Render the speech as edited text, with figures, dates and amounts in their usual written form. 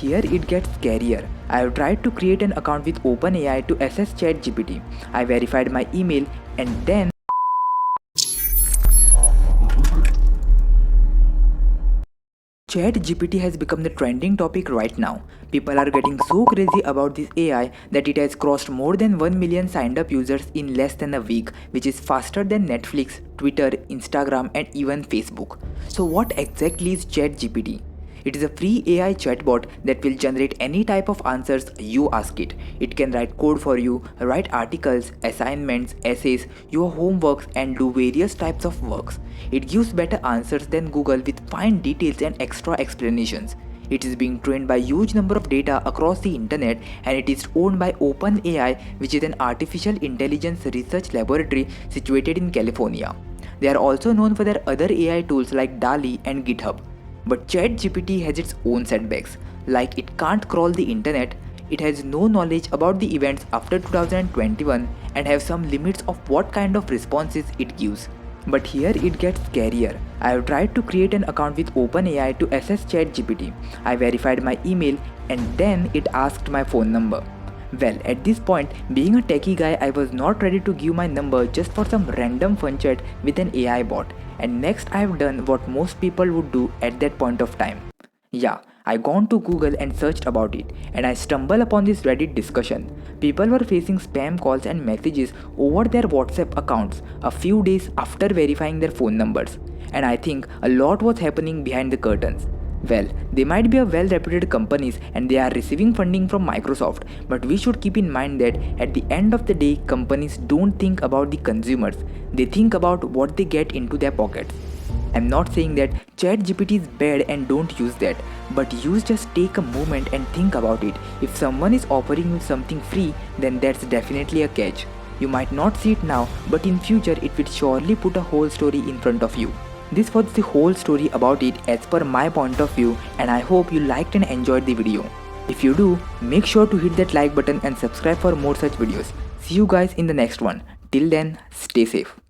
here it gets scarier. I have tried to create an account with OpenAI to access Chat GPT. I verified my email and then Chat GPT has become the trending topic right now. People are getting so crazy about this AI that it has crossed more than 1 million signed up users in less than a week, which is faster than Netflix, Twitter, Instagram, and even Facebook. So, what exactly is Chat GPT? It is a free AI chatbot that will generate any type of answers you ask it. It can write code for you, write articles, assignments, essays, your homeworks, and do various types of works. It gives better answers than Google with fine details and extra explanations. It is being trained by huge number of data across the internet, and it is owned by OpenAI, which is an artificial intelligence research laboratory situated in California. They are also known for their other AI tools like DALL-E and GitHub. But ChatGPT has its own setbacks, like it can't crawl the internet, it has no knowledge about the events after 2021, and have some limits of what kind of responses it gives. But here it gets scarier. I have tried to create an account with OpenAI to access ChatGPT. I verified my email and then it asked my phone number. Well, at this point, being a techie guy, I was not ready to give my number just for some random fun chat with an AI bot. And next I have done what most people would do at that point of time. Yeah, I gone to Google and searched about it, and I stumbled upon this Reddit discussion. People were facing spam calls and messages over their WhatsApp accounts a few days after verifying their phone numbers. And I think a lot was happening behind the curtains. Well, they might be a well-reputed companies and they are receiving funding from Microsoft, but we should keep in mind that at the end of the day, companies don't think about the consumers. They think about what they get into their pockets. I'm not saying that ChatGPT is bad and don't use that, but you just take a moment and think about it. If someone is offering you something free, then that's definitely a catch. You might not see it now, but in future it will surely put a whole story in front of you. This was the whole story about it as per my point of view, and I hope you liked and enjoyed the video. If you do, make sure to hit that like button and subscribe for more such videos. See you guys in the next one. Till then, stay safe.